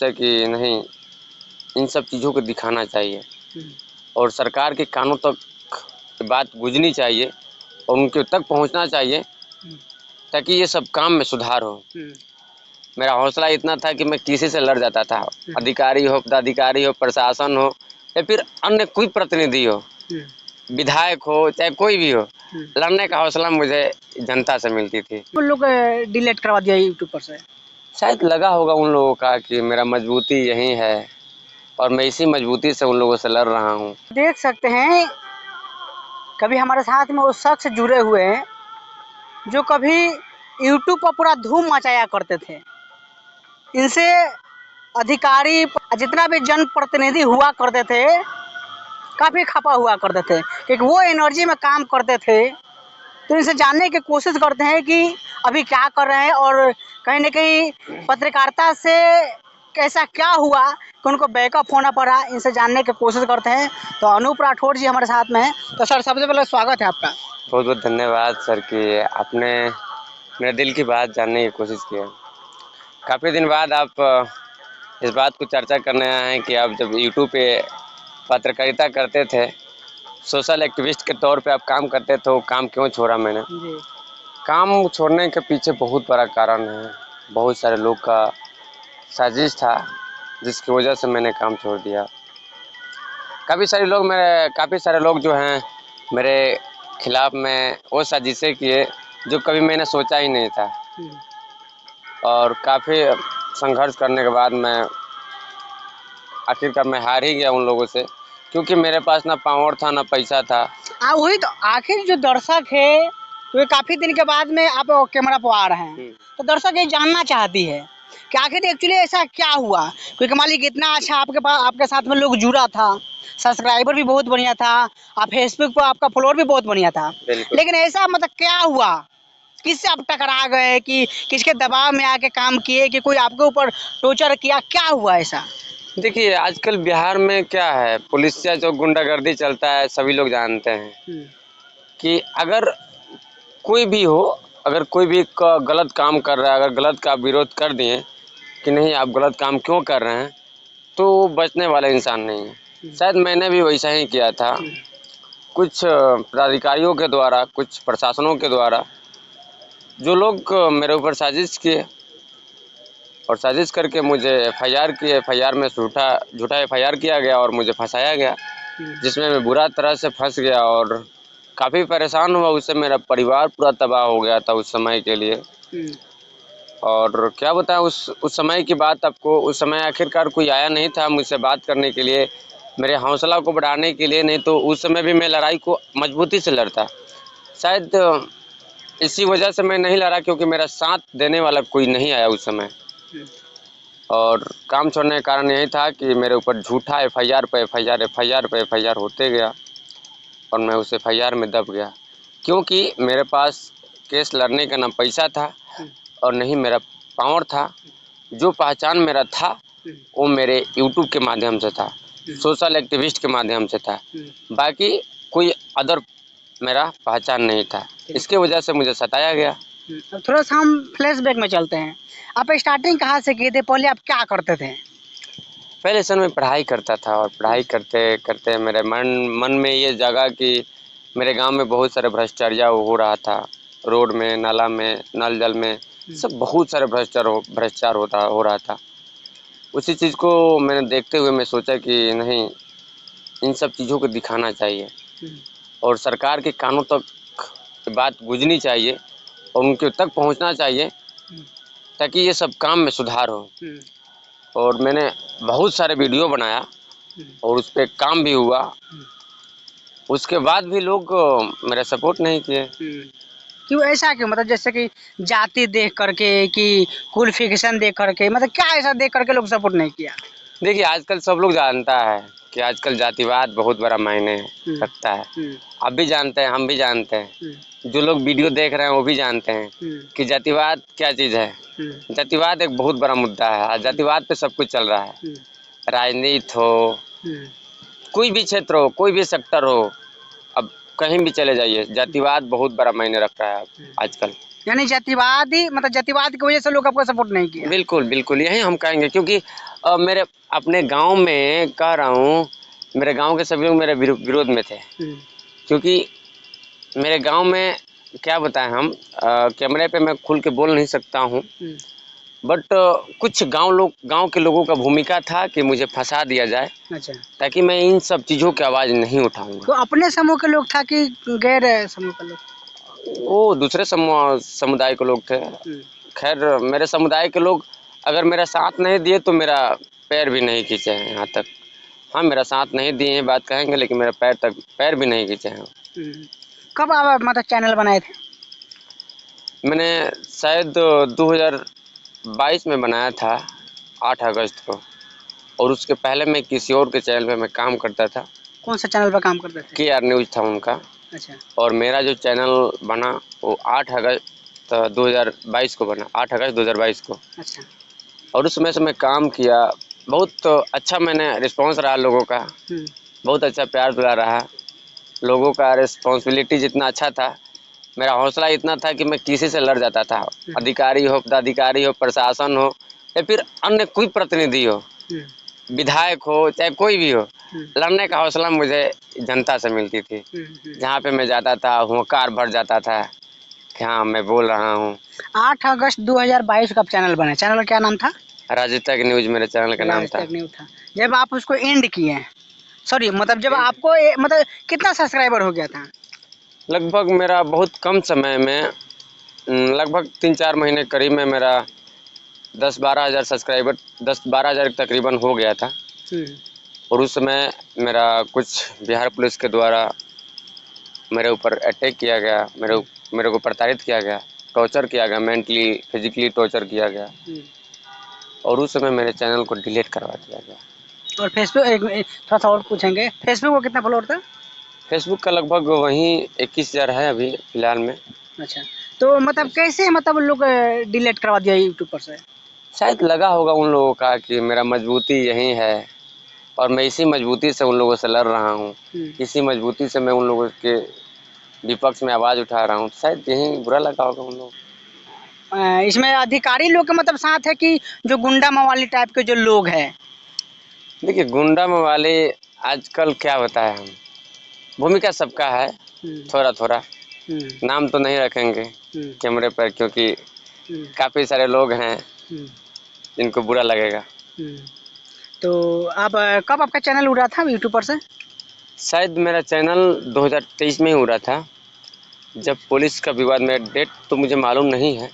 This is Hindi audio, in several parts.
सोचा कि नहीं, इन सब चीज़ों को दिखाना चाहिए और सरकार के कानों तक बात गुजरनी चाहिए और उनके तक पहुंचना चाहिए ताकि ये सब काम में सुधार हो। मेरा हौसला इतना था कि मैं किसी से लड़ जाता था, अधिकारी हो, पदाधिकारी हो, प्रशासन हो या फिर अन्य कोई प्रतिनिधि हो, विधायक हो, चाहे कोई भी हो, लड़ने का हौसला मुझे जनता से मिलती थी। उन लोग डिलीट करवा दिया यूट्यूब पर से, शायद लगा होगा उन लोगों का कि मेरा मजबूती यही है और मैं इसी मजबूती से उन लोगों से लड़ रहा हूँ। देख सकते हैं कभी हमारे साथ में वो शख्स जुड़े हुए हैं जो कभी यूट्यूब पर पूरा धूम मचाया करते थे। इनसे अधिकारी जितना भी जनप्रतिनिधि हुआ करते थे काफ़ी खपा हुआ करते थे क्योंकि वो एनर्जी में काम करते थे। तो इनसे जानने की कोशिश करते हैं कि अभी क्या कर रहे हैं और कहीं ना कहीं पत्रकारिता से कैसा क्या हुआ कि उनको बैकअप होना पड़ा, इनसे जानने की कोशिश करते हैं। तो अनूप राठौर जी हमारे साथ में हैं। तो सर सबसे पहले स्वागत है आपका। बहुत बहुत धन्यवाद सर कि आपने मेरे दिल की बात जानने की कोशिश की है। काफ़ी दिन बाद आप इस बात को चर्चा करने आए हैं कि आप जब यूट्यूब पे पत्रकारिता करते थे, सोशल एक्टिविस्ट के तौर पे आप काम करते थे, वो काम क्यों छोड़ा मैंने? जी। काम छोड़ने के पीछे बहुत बड़ा कारण है, बहुत सारे लोग का साजिश था जिसकी वजह से मैंने काम छोड़ दिया। काफ़ी सारे लोग जो हैं मेरे खिलाफ में वो साजिशें किए जो कभी मैंने सोचा ही नहीं था और काफ़ी संघर्ष करने के बाद मैं आखिरकार मैं हार ही गया उन लोगों से, क्योंकि मेरे पास ना पावर था ना पैसा था। वही तो आखिर जो दर्शक है तो काफ़ी दिन के बाद में आप कैमरा पर आ रहे हैं तो दर्शक ये जानना चाहती है कि आखिर एक्चुअली ऐसा क्या हुआ, क्योंकि मालिक इतना अच्छा आपके पास आपके साथ में लोग जुड़ा था, सब्सक्राइबर भी बहुत बढ़िया था, आप फेसबुक पर आपका फॉलोअर भी बहुत बढ़िया था, लेकिन ऐसा मतलब क्या हुआ, किससे आप टकरा गए कि किसके दबाव में आके काम किए कि कोई आपके ऊपर टॉर्चर किया, क्या हुआ ऐसा? देखिए आजकल बिहार में क्या है, पुलिस से जो गुंडागर्दी चलता है सभी लोग जानते हैं कि अगर कोई भी हो, अगर कोई भी गलत काम कर रहा है, अगर गलत का विरोध कर दिए कि नहीं आप गलत काम क्यों कर रहे हैं, तो वो बचने वाला इंसान नहीं है। शायद मैंने भी वैसा ही किया था। कुछ पदाधिकारियों के द्वारा, कुछ प्रशासनों के द्वारा जो लोग मेरे ऊपर साजिश किए और साजिश करके मुझे एफआईआर किए, एफआईआर में झूठा एफआईआर किया गया और मुझे फंसाया गया, जिसमें मैं बुरा तरह से फंस गया और काफ़ी परेशान हुआ। उससे मेरा परिवार पूरा तबाह हो गया था उस समय के लिए। और क्या बताएं उस समय की बात आपको, उस समय आखिरकार कोई आया नहीं था मुझसे बात करने के लिए, मेरे हौसला को बढ़ाने के लिए, नहीं तो उस समय भी मैं लड़ाई को मजबूती से लड़ता। शायद इसी वजह से मैं नहीं लड़ा क्योंकि मेरा साथ देने वाला कोई नहीं आया उस समय। और काम छोड़ने का कारण यही था कि मेरे ऊपर झूठा एफआईआर पे एफआईआर होते गया और मैं उस एफआईआर में दब गया, क्योंकि मेरे पास केस लड़ने का ना पैसा था और नहीं मेरा पावर था। जो पहचान मेरा था वो मेरे यूट्यूब के माध्यम से था, सोशल एक्टिविस्ट के माध्यम से था, बाकी कोई अदर मेरा पहचान नहीं था। इसके वजह से मुझे सताया गया। अब थोड़ा सा हम फ्लैशबैक में चलते हैं। आप स्टार्टिंग कहाँ से किए थे, पहले आप क्या करते थे? पहले सर मैं पढ़ाई करता था और पढ़ाई करते करते मेरे मन में ये जगा कि मेरे गांव में बहुत सारे भ्रष्टाचार हो रहा था, रोड में, नाला में, नल जल में, सब बहुत सारे भ्रष्टाचार हो रहा था। उसी चीज़ को मैंने देखते हुए मैं सोचा कि नहीं, इन सब चीज़ों को दिखाना चाहिए और सरकार के कानों तक बात गुजरनी चाहिए और उनके तक पहुंचना चाहिए ताकि ये सब काम में सुधार हो। और मैंने बहुत सारे वीडियो बनाया और उस पर काम भी हुआ। उसके बाद भी लोग मेरा सपोर्ट नहीं किए। क्यों, ऐसा क्यों? मतलब जैसे कि जाति देख करके कि क्वालिफिकेशन देख करके, मतलब क्या ऐसा देख करके लोग सपोर्ट नहीं किया? देखिए आजकल सब लोग जानता है कि आजकल जातिवाद बहुत बड़ा मायने रखता है। आप भी जानते हैं, हम भी जानते हैं, जो लोग वीडियो देख रहे हैं वो भी जानते हैं कि जातिवाद क्या चीज़ है। जातिवाद एक बहुत बड़ा मुद्दा है, जातिवाद पे सब कुछ चल रहा है। राजनीति हो, कोई भी क्षेत्र हो, कोई भी सेक्टर हो, अब कहीं भी चले जाइए, जातिवाद बहुत बड़ा मायने रख रहा है आजकल। यानी जातिवाद ही, मतलब जातिवाद की वजह से लोग आपको सपोर्ट नहीं किया? बिल्कुल बिल्कुल, यही हम कहेंगे, क्योंकि मेरे अपने गांव में कह रहा हूँ, मेरे गांव के सभी लोग मेरे विरोध में थे, क्योंकि मेरे गांव में क्या बताएं हम, कैमरे पे मैं खुल के बोल नहीं सकता हूँ, बट कुछ गांव के लोगों का भूमिका था कि मुझे फंसा दिया जाए। अच्छा। ताकि मैं इन सब चीज़ों की आवाज़ नहीं उठाऊंगा। तो अपने समूह के लोग था कि गैर समूह के लोग? वो दूसरे समुदाय के लोग थे। खैर मेरे समुदाय के लोग अगर मेरा साथ नहीं दिए तो मेरा पैर भी नहीं खींचे हैं यहाँ तक। हाँ, मेरा साथ नहीं दिए हैं बात कहेंगे, लेकिन मेरा पैर भी नहीं खींचे हैं। कब आप मतलब चैनल बनाए थे? मैंने शायद 2022 में बनाया था, 8 अगस्त को। और उसके पहले मैं किसी और के चैनल पे मैं काम करता था। कौन सा चैनल पर काम करते थे? KR न्यूज़ था उनका। अच्छा। और मेरा जो चैनल बना वो 8 अगस्त 2022 को बना, 8 अगस्त 2022 को। अच्छा। और उस समय से मैं काम किया, बहुत अच्छा मैंने रिस्पॉन्स रहा लोगों का, बहुत अच्छा प्यार दुलार रहा। लोगों का रिस्पॉन्सिबिलिटी जितना अच्छा था, मेरा हौसला इतना था कि मैं किसी से लड़ जाता था। अधिकारी हो, पदाधिकारी हो, प्रशासन हो या फिर अन्य कोई प्रतिनिधि हो, विधायक हो, चाहे कोई भी हो, लड़ने का हौसला मुझे जनता से मिलती थी। जहाँ पे मैं जाता था हुंकार भर जाता था कि हाँ मैं बोल रहा हूँ। 8 अगस्त 2022 का चैनल बना, चैनल का क्या नाम था? राजतक न्यूज़ मेरे चैनल का नाम था। जब आप उसको एंड किए, सॉरी मतलब जब आपको मतलब कितना सब्सक्राइबर हो गया था? लगभग मेरा बहुत कम समय में, लगभग 3-4 महीने करीब में मेरा 10-12 हज़ार सब्सक्राइबर, 10-12 हज़ार तकरीबन हो गया था। और उस समय मेरा कुछ बिहार पुलिस के द्वारा मेरे ऊपर अटैक किया गया, मेरे को प्रताड़ित किया गया, टॉर्चर किया गया, मेंटली फिजिकली टॉर्चर किया गया। और उस समय मेरे चैनल को डिलीट करवा दिया गया। और फेसबुक, थोड़ा सा और पूछेंगे, फेसबुक को कितना फॉलोअर था? फेसबुक का लगभग वहीं 21,000 है अभी फिलहाल में। अच्छा, तो मतलब कैसे मतलब लोग डिलीट करवा दिया यूट्यूब पर से? शायद लगा होगा उन लोगों का कि मेरा मजबूती यही है और मैं इसी मजबूती से उन लोगों से लड़ रहा हूँ, इसी मजबूती से मैं उन लोगों के विपक्ष में आवाज़ उठा रहा हूँ। शायद यही बुरा लगा होगा उन लोगों। इसमें अधिकारी लोग के मतलब साथ है कि जो गुंडा मवाली टाइप के जो लोग हैं? देखिए, गुंडा मवाली आजकल क्या बताएं हम, भूमिका सबका है थोड़ा थोड़ा। नाम तो नहीं रखेंगे कैमरे पर, क्योंकि काफ़ी सारे लोग हैं जिनको बुरा लगेगा। तो आप कब आपका चैनल उड़ा था यूट्यूब पर से? शायद मेरा चैनल 2023 में ही उड़ा था, जब पुलिस का विवाद में। डेट तो मुझे मालूम नहीं है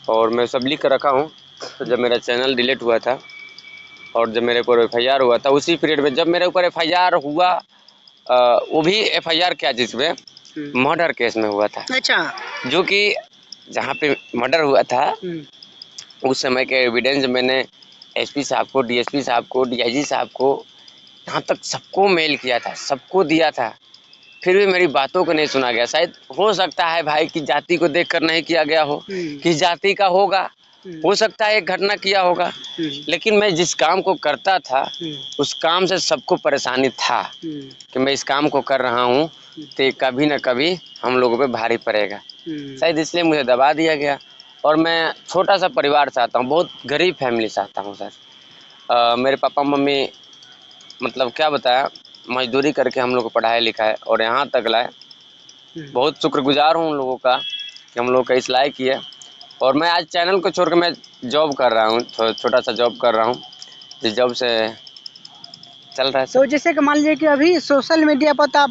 और मैं सब लिख कर रखा हूँ। तो जब मेरा चैनल डिलीट हुआ था और जब मेरे ऊपर FIR हुआ था, उसी पीरियड में जब मेरे ऊपर FIR हुआ, वो भी FIR क्या जिसमें मर्डर केस में हुआ था। अच्छा। जो कि जहाँ पे मर्डर हुआ था उस समय के एविडेंस मैंने SP साहब को, DSP साहब को, DIG साहब को, यहाँ तक सबको मेल किया था, सबको दिया था। फिर भी मेरी बातों को नहीं सुना गया। शायद हो सकता है भाई कि जाति को देखकर नहीं किया गया हो, कि जाति का होगा, हो सकता है एक घटना किया होगा, लेकिन मैं जिस काम को करता था उस काम से सबको परेशानी था कि मैं इस काम को कर रहा हूँ तो कभी न कभी हम लोगों पे भारी पड़ेगा। शायद इसलिए मुझे दबा दिया गया। और मैं छोटा सा परिवार से आता हूँ, बहुत गरीब फैमिली से आता हूँ सर। मेरे पापा मम्मी मतलब क्या बताया, मजदूरी करके हम लोग को पढ़ाया लिखाया और यहाँ तक लाए। बहुत शुक्रगुजार हूँ उन लोगों का कि हम लोग का इस लायक किया। और मैं आज चैनल को छोड़ कर मैं जॉब कर रहा हूँ, छोटा सा जॉब कर रहा हूँ, जिस जॉब से चल रहा है। तो जैसे कि मान लीजिए कि अभी सोशल मीडिया पर तो आप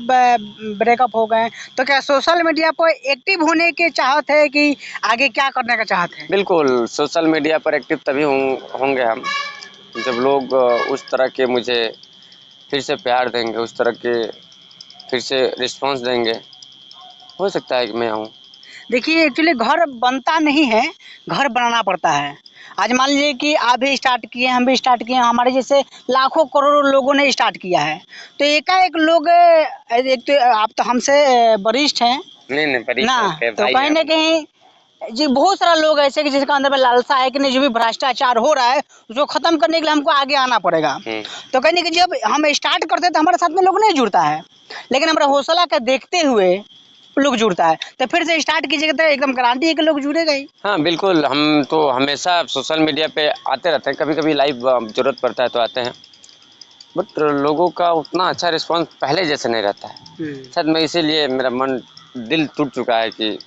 ब्रेकअप हो गए, तो क्या सोशल मीडिया पर एक्टिव होने के चाहत है कि आगे क्या करने का चाहत है? बिल्कुल, सोशल मीडिया पर एक्टिव तभी होंगे हम जब लोग उस तरह के मुझे फिर से प्यार देंगे, उस तरह के फिर से रिस्पॉन्स देंगे। हो सकता है कि मैं आऊँ। देखिए एक्चुअली घर बनता नहीं है, घर बनाना पड़ता है। आज मान लीजिए कि आप भी स्टार्ट किए, हम भी स्टार्ट किए, हमारे जैसे लाखों करोड़ों लोगों ने स्टार्ट किया है। तो एकाएक लोग, एक तो आप तो हमसे वरिष्ठ हैं नहीं वरिष्ठ ना, तो कहीं ना कहीं जी बहुत सारा लोग ऐसे कि जिसका अंदर में लालसा है कि नहीं, जो भी भ्रष्टाचार हो रहा है उसको खत्म करने के लिए हमको आगे आना पड़ेगा। तो कहने कि जब हम स्टार्ट करते हैं तो हमारे साथ में लोग नहीं जुड़ता है, लेकिन हमारा हौसला का देखते हुए लोग जुड़ता है, तो फिर से स्टार्ट कीजिएगा तो एकदम गारंटी है कि लोग जुड़ेगा ही। हाँ बिल्कुल, हम तो हमेशा सोशल मीडिया पे आते रहते हैं, कभी कभी लाइव जरूरत पड़ता है तो आते हैं, बट लोगों का उतना अच्छा रिस्पांस पहले जैसे नहीं रहता है। शायद मैं इसीलिए मेरा मन दिल टूट चुका है कि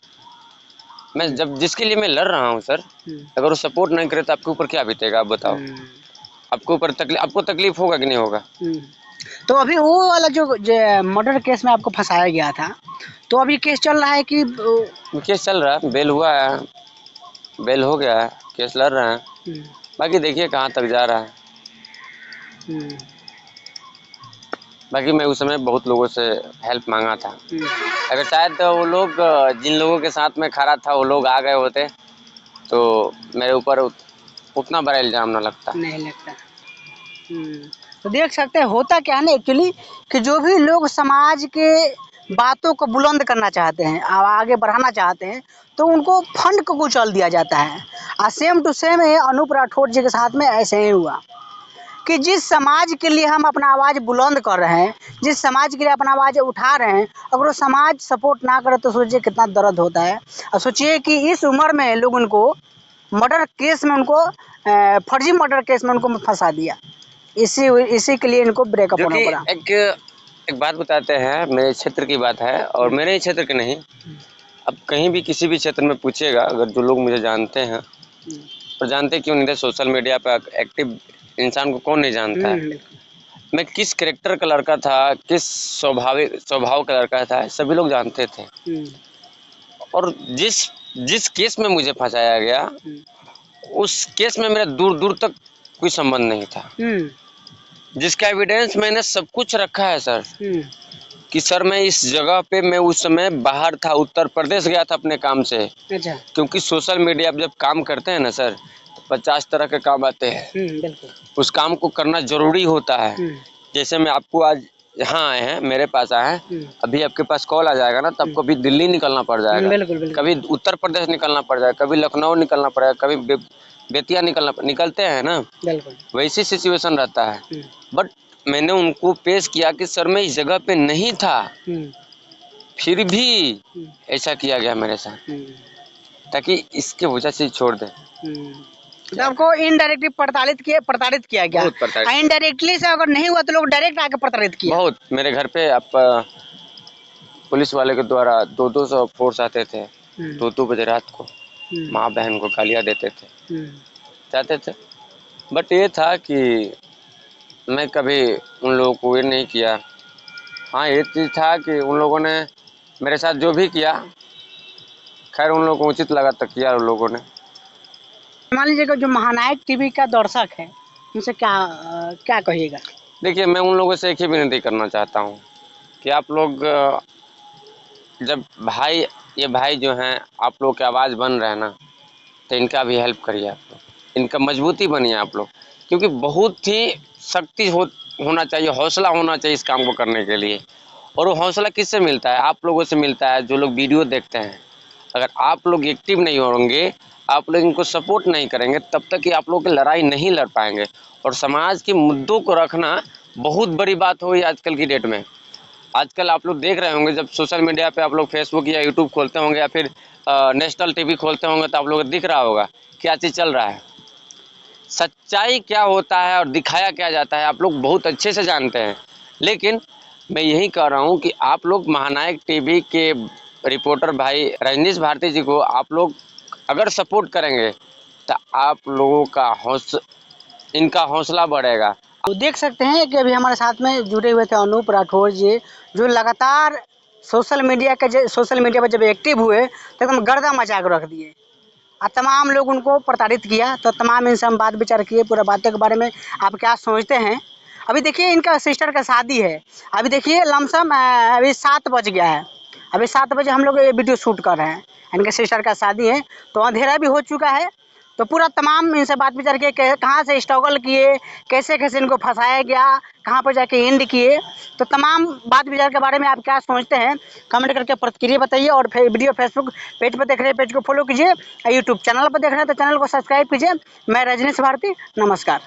मैं जब जिसके लिए मैं लड़ रहा हूँ सर, अगर वो सपोर्ट नहीं करे तो आपके ऊपर क्या बीतेगा, आप बताओ। आपको तकलीफ होगा कि नहीं होगा। तो अभी वो वाला जो मर्डर केस में आपको फंसाया गया था, तो अभी केस चल रहा है कि केस चल रहा है, बेल हुआ है, बेल हो गया है, केस लड़ रहे हैं, बाकी देखिए कहाँ तक जा रहा है। बाकी मैं उस समय बहुत लोगों से हेल्प मांगा था, अगर शायद वो लोग जिन लोगों के साथ में खड़ा था वो लोग आ गए होते तो मेरे ऊपर उतना बड़ा इल्जाम ना लगता। नहीं लगता। तो देख सकते हैं होता क्या है ना एक्चुअली, कि जो भी लोग समाज के बातों को बुलंद करना चाहते हैं, आगे बढ़ाना चाहते हैं, तो उनको फंड को कुचल दिया जाता है। और same to same Anoop Rathore ji के साथ में ऐसे ही हुआ कि जिस समाज के लिए हम अपना आवाज़ बुलंद कर रहे हैं, जिस समाज के लिए अपना आवाज़ उठा रहे हैं, अगर वो समाज सपोर्ट ना करे तो सोचिए कितना दर्द होता है। और सोचिए कि इस उम्र में लोग उनको मर्डर केस में, उनको फर्जी मर्डर केस में उनको फंसा दिया। इसी के लिए इनको ब्रेकअप होना पड़ा। एक बात बताते हैं, मेरे क्षेत्र की बात है और मेरे ही क्षेत्र की नहीं, अब कहीं भी किसी भी क्षेत्र में पूछिएगा, अगर जो लोग मुझे जानते हैं और जानते क्यों नहीं थे, सोशल मीडिया पर एक्टिव इंसान को कौन नहीं जानता है, मैं किस कैरेक्टर का लड़का था, किस स्वभाव का लड़का था, सभी लोग जानते थे। और जिस केस में मुझे फंसाया गया, उस केस में मेरा दूर दूर तक कोई संबंध नहीं था, जिसका एविडेंस मैंने सब कुछ रखा है सर, कि सर मैं इस जगह पे, मैं उस समय बाहर था, उत्तर प्रदेश गया था अपने काम से। अच्छा। क्योंकि सोशल मीडिया पे जब काम करते हैं ना सर, तो 50 तरह के काम आते हैं, बिल्कुल उस काम को करना जरूरी होता है। जैसे मैं आपको आज यहाँ आए हैं, मेरे पास आए हैं, अभी आपके पास कॉल आ जाएगा ना, तो आपको अभी दिल्ली निकलना पड़ जाएगा, बिल्कुल। कभी उत्तर प्रदेश निकलना पड़ जाएगा, कभी लखनऊ निकलना पड़ेगा, कभी बेतिया निकलते हैं ना, बिल्कुल वैसी सिचुएशन रहता है। बट मैंने उनको पेश किया कि सर मैं इस जगह पे नहीं था, फिर भी ऐसा किया गया मेरे साथ, ताकि इसके वजह से छोड़ दे। तो आपको इनडायरेक्टली प्रताड़ित किया गया। इनडायरेक्टली से अगर नहीं हुआ तो लोग डायरेक्ट आके प्रताड़ित किया। बहुत मेरे घर पे आप पुलिस वाले के द्वारा 200 फोर्स आते थे, 2 बजे रात को माँ बहन को गालियाँ देते थे, चाहते थे। बट ये था कि मैं कभी उन लोगों को ये नहीं किया। हाँ ये चीज़ था कि उन लोगों ने मेरे साथ जो भी किया, खैर उन लोगों को उचित लगा तो किया उन लोगों ने। मान लीजिए जो महानायक टीवी का दर्शक है, उनसे क्या कहिएगा। देखिए मैं उन लोगों से एक ही विनती करना चाहता हूँ कि आप लोग जब ये भाई जो हैं आप लोग की आवाज़ बन रहे हैं ना, तो इनका भी हेल्प करिए आप लोग, इनका मजबूती बनिए आप लोग, क्योंकि बहुत ही शक्ति होना चाहिए, हौसला होना चाहिए इस काम को करने के लिए। और वो हौसला किससे मिलता है? आप लोगों से मिलता है, जो लोग वीडियो देखते हैं। अगर आप लोग एक्टिव नहीं होंगे, आप लोग इनको सपोर्ट नहीं करेंगे, तब तक कि आप लोग की लड़ाई नहीं लड़ पाएंगे। और समाज के मुद्दों को रखना बहुत बड़ी बात हुई आजकल की डेट में। आजकल आप लोग देख रहे होंगे, जब सोशल मीडिया पे आप लोग फेसबुक या यूट्यूब खोलते होंगे या फिर नेशनल टीवी खोलते होंगे, तो आप लोग को दिख रहा होगा क्या चीज़ चल रहा है, सच्चाई क्या होता है और दिखाया क्या जाता है, आप लोग बहुत अच्छे से जानते हैं। लेकिन मैं यही कह रहा हूँ कि आप लोग महानायक टीवी के रिपोर्टर भाई रजनीश भारती जी को आप लोग अगर सपोर्ट करेंगे तो आप लोगों का इनका हौसला बढ़ेगा। तो देख सकते हैं कि अभी हमारे साथ में जुड़े हुए थे अनूप राठौड़ जी, जो लगातार सोशल मीडिया पर जब एक्टिव हुए तो एकदम गर्दा मचा कर रख दिए और तमाम लोग उनको प्रताड़ित किया। तो तमाम इनसे हम बात विचार किए, पूरा बातों के बारे में आप क्या सोचते हैं। अभी देखिए इनका सिस्टर का शादी है, अभी देखिए लमसम अभी 7 बज गया है, अभी 7 बजे हम लोग ये वीडियो शूट कर रहे हैं, इनके सिस्टर का शादी है, तो अंधेरा भी हो चुका है। तो पूरा तमाम इनसे बात विचार किए, कहाँ से स्ट्रगल किए, कैसे कैसे इनको फंसाया गया, कहाँ पर जाके एंड किए, तो तमाम बात विचार के बारे में आप क्या सोचते हैं कमेंट करके प्रतिक्रिया बताइए। और वीडियो फेसबुक पेज पर देख रहे हैं, पेज को फॉलो कीजिए, यूट्यूब चैनल पर देख रहे हैं तो चैनल को सब्सक्राइब कीजिए। मैं रजनीश भारती, नमस्कार।